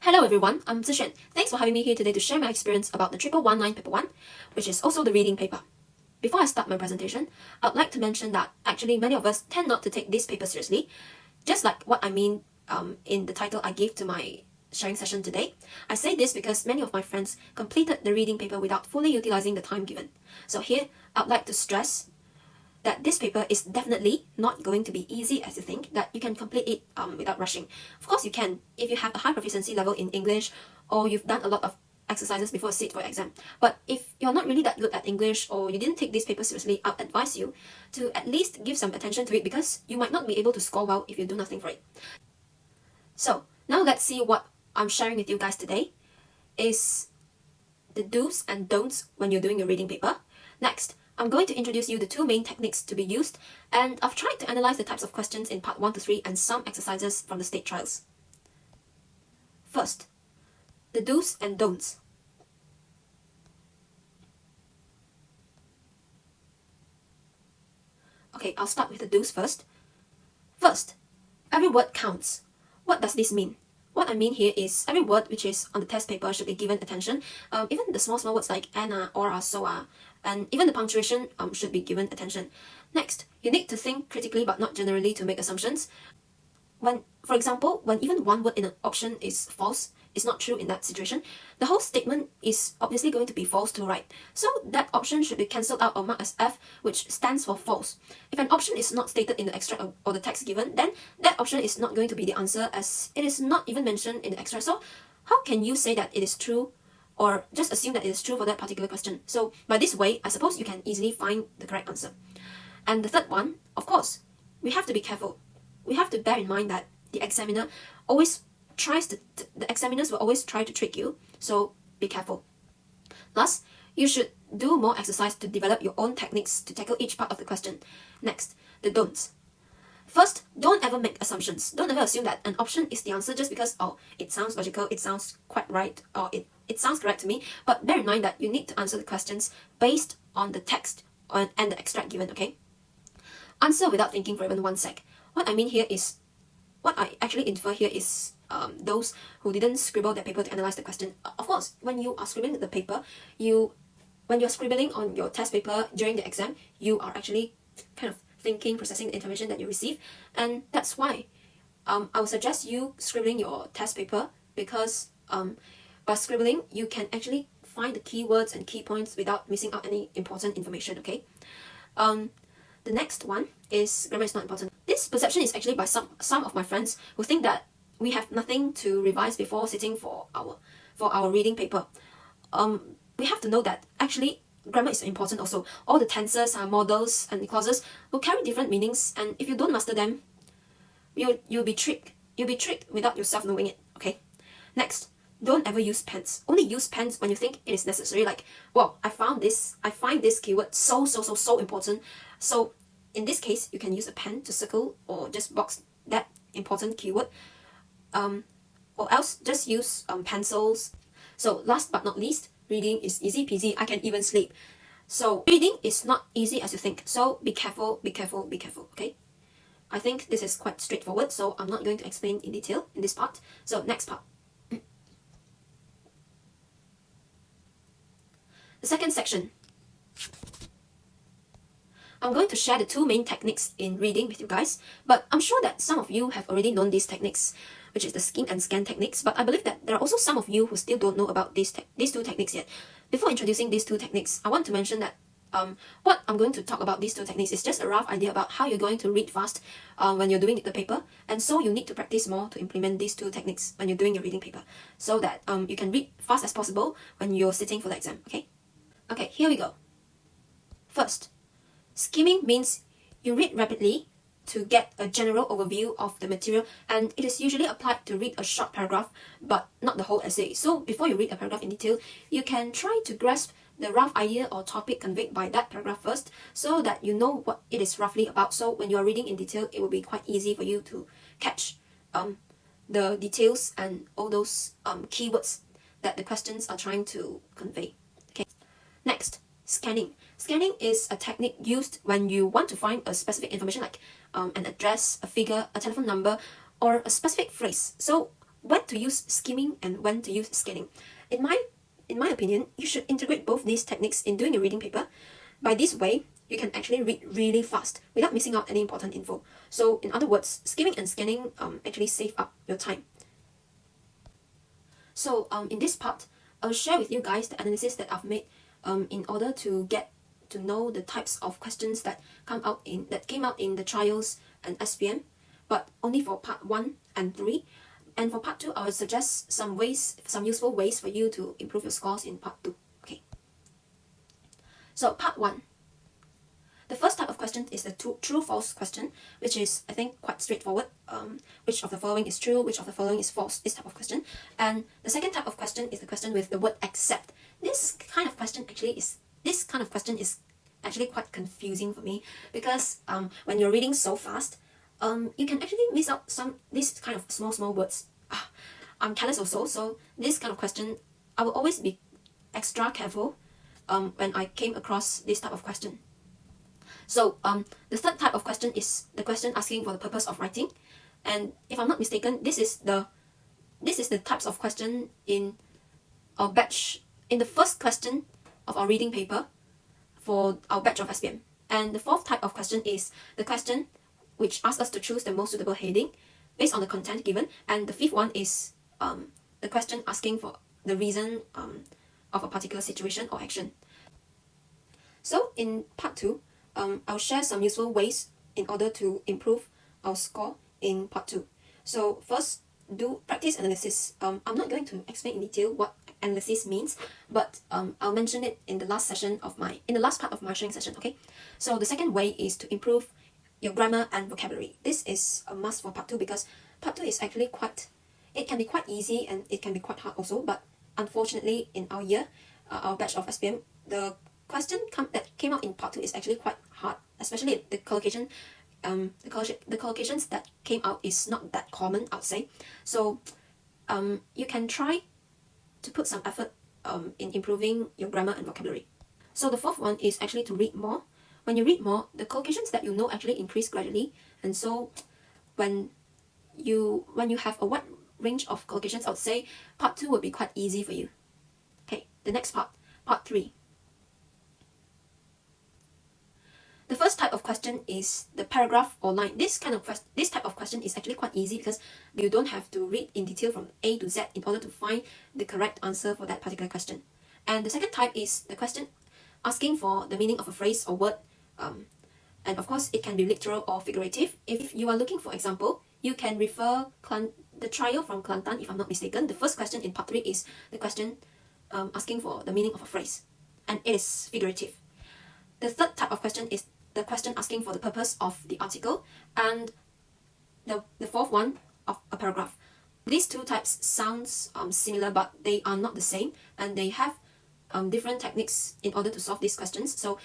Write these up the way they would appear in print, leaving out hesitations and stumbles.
Hello everyone, I'm Zixuan. Thanks for having me here today to share my experience about the 1119 Paper 1, which is also the reading paper. Before I start my presentation, I'd like to mention that actually many of us tend not to take this paper seriously, just like what I mean in the title I gave to my sharing session today. I say this because many of my friends completed the reading paper without fully utilizing the time given. So here, I'd like to stress that this paper is definitely not going to be easy as you think, that you can complete it without rushing. Of course you can, if you have a high proficiency level in English or you've done a lot of exercises before a sit for exam. But if you're not really that good at English or you didn't take this paper seriously, I'd advise you to at least give some attention to it because you might not be able to score well if you do nothing for it. So now let's see what I'm sharing with you guys today is the do's and don'ts when you're doing a reading paper. Next, I'm going to introduce you the two main techniques to be used, and I've tried to analyze the types of questions in part 1 to 3 and some exercises from the state trials. First, the do's and don'ts. Okay, I'll start with the do's first. First, every word counts. What does this mean? What I mean here is every word which is on the test paper should be given attention. Even the small words like and, or, so, and even the punctuation should be given attention. Next, you need to think critically but not generally to make assumptions. For example, when even one word in an option is false, it's not true in that situation, the whole statement is obviously going to be false too, right? So that option should be cancelled out or marked as F, which stands for false. If an option is not stated in the extract or the text given, then that option is not going to be the answer as it is not even mentioned in the extract. So how can you say that it is true or just assume that it is true for that particular question? So by this way, I suppose you can easily find the correct answer. And the third one, of course, we have to be careful. We have to bear in mind that the examiner always the examiners will always try to trick you, so be careful. Last, you should do more exercise to develop your own techniques to tackle each part of the question. Next, the don'ts. First, don't ever make assumptions. Don't ever assume that an option is the answer just because, oh, it sounds logical, it sounds quite right, or it sounds correct to me. But bear in mind that you need to answer the questions based on the text and the extract given, okay? Answer without thinking for even 1 sec. What I mean here is, what I actually infer here is those who didn't scribble their paper to analyze the question. Of course, when you are scribbling the paper, when you're scribbling on your test paper during the exam, you are actually kind of thinking, processing the information that you receive, and that's why I would suggest you scribbling your test paper because by scribbling, you can actually find the keywords and key points without missing out any important information, okay? The next one is grammar is not important. This perception is actually by some of my friends who think that we have nothing to revise before sitting for our reading paper. We have to know that actually grammar is important also. All the tenses, modals, and clauses will carry different meanings, and if you don't master them, you'll be tricked. You'll be tricked without yourself knowing it. Okay. Next, don't ever use pens. Only use pens when you think it is necessary. Like, well, I find this keyword so important. So in this case, you can use a pen to circle or just box that important keyword. Or else just use pencils. So last but not least, reading is easy peasy. I can even sleep. So reading is not easy as you think. So be careful, okay? I think this is quite straightforward, so I'm not going to explain in detail in this part. So next part. The second section. I'm going to share the two main techniques in reading with you guys, but I'm sure that some of you have already known these techniques, which is the skim and scan techniques, but I believe that there are also some of you who still don't know about these two techniques yet. Before introducing these two techniques, I want to mention that what I'm going to talk about these two techniques is just a rough idea about how you're going to read fast when you're doing the paper, and so you need to practice more to implement these two techniques when you're doing your reading paper, so that you can read fast as possible when you're sitting for the exam, okay? Okay, here we go. First, skimming means you read rapidly to get a general overview of the material, and it is usually applied to read a short paragraph, but not the whole essay. So before you read a paragraph in detail, you can try to grasp the rough idea or topic conveyed by that paragraph first, so that you know what it is roughly about. So when you are reading in detail, it will be quite easy for you to catch the details and all those keywords that the questions are trying to convey. Okay. Next, scanning. Scanning is a technique used when you want to find a specific information like an address, a figure, a telephone number, or a specific phrase. So when to use skimming and when to use scanning. In my opinion, you should integrate both these techniques in doing a reading paper. By this way, you can actually read really fast without missing out any important info. So in other words, skimming and scanning actually save up your time. So in this part, I'll share with you guys the analysis that I've made in order to get to know the types of questions that came out in the trials and SPM, but only for part 1 and 3. And for part 2, I will suggest some useful ways for you to improve your scores in part 2. Okay. So part 1. The first type of question is the true-false question, which is, I think, quite straightforward. Which of the following is true, which of the following is false, this type of question. And the second type of question is the question with the word except. This kind of question is actually quite confusing for me, because when you're reading so fast, you can actually miss out these kind of small words. I'm careless also, so this kind of question, I will always be extra careful when I came across this type of question. So the third type of question is the question asking for the purpose of writing, and if I'm not mistaken, this is the types of question in our batch, in the first question of our reading paper for our batch of SPM. And the fourth type of question is the question which asks us to choose the most suitable heading based on the content given, and the fifth one is the question asking for the reason of a particular situation or action. So in part 2, I'll share some useful ways in order to improve our score in part 2. So first, do practice analysis. I'm not going to explain in detail what analysis means, but I'll mention it in the last part of my sharing session. Okay. So the second way is to improve your grammar and vocabulary. This is a must for part 2, because part 2 is actually it can be quite easy and it can be quite hard also. But unfortunately, in our year, our batch of SPM, the question that came out in part 2 is actually quite hard, especially the collocation. The collocations that came out is not that common, I would say. So you can try to put some effort in improving your grammar and vocabulary. So the fourth one is actually to read more. When you read more, the collocations that you know actually increase gradually, and so when you have a wide range of collocations, I would say part 2 would be quite easy for you. Okay, the next part 3. The first type of question is the paragraph or line. This type of question is actually quite easy, because you don't have to read in detail from A to Z in order to find the correct answer for that particular question. And the second type is the question asking for the meaning of a phrase or word. And of course, it can be literal or figurative. If you are looking for example, you can refer the trial from Kelantan, if I'm not mistaken. The first question in part 3 is the question asking for the meaning of a phrase, and it is figurative. The third type of question is the question asking for the purpose of the article, and the fourth one of a paragraph. These two types sounds similar, but they are not the same, and they have different techniques in order to solve these questions. So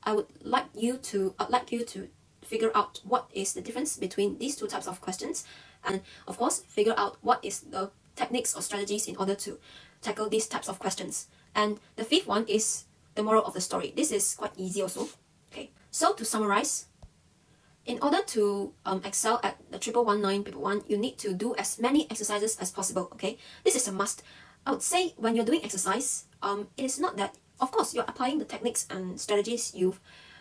I'd like you to figure out what is the difference between these two types of questions, and of course figure out what is the techniques or strategies in order to tackle these types of questions. And the fifth one is the moral of the story. This is quite easy also. Okay, so to summarize, in order to excel at the 1119 paper 1, you need to do as many exercises as possible. Okay, this is a must. I would say when you're doing exercise, it is not that, of course, you're applying the techniques and strategies you've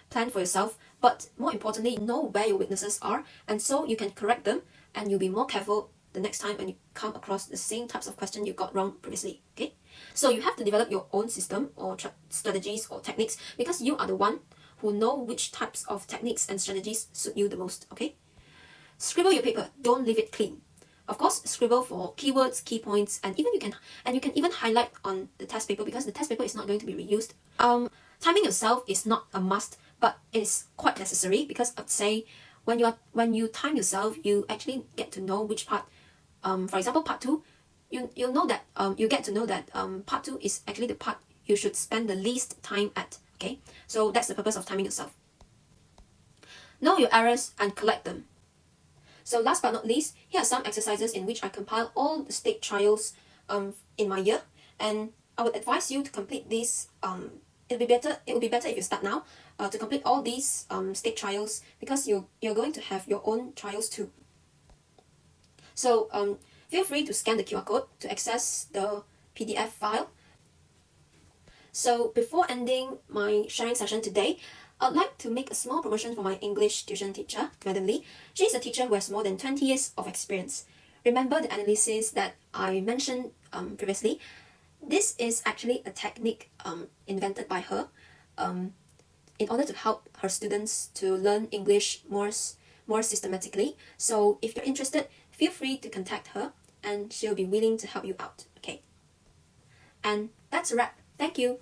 planned for yourself, but more importantly, know where your weaknesses are, and so you can correct them, and you'll be more careful the next time when you come across the same types of question you got wrong previously. Okay, so you have to develop your own system or strategies or techniques, because you are the one who know which types of techniques and strategies suit you the most. Okay, scribble your paper, don't leave it clean. Of course, scribble for keywords, key points, and you can even highlight on the test paper, because the test paper is not going to be reused. Timing yourself is not a must, but it is quite necessary, because I'd say when you time yourself, you actually get to know which part. For example, part 2, you know that you get to know that part 2 is actually the part you should spend the least time at. Okay, so that's the purpose of timing yourself. Know your errors and correct them. So last but not least, here are some exercises in which I compile all the state trials in my year, and I would advise you to complete these. It would be better if you start now to complete all these state trials, because you're going to have your own trials too. So feel free to scan the QR code to access the PDF file. So before ending my sharing session today, I'd like to make a small promotion for my English tuition teacher, Madam Lee. She's a teacher who has more than 20 years of experience. Remember the analysis that I mentioned previously? This is actually a technique invented by her in order to help her students to learn English more systematically. So if you're interested, feel free to contact her and she'll be willing to help you out. Okay. And that's a wrap. Thank you.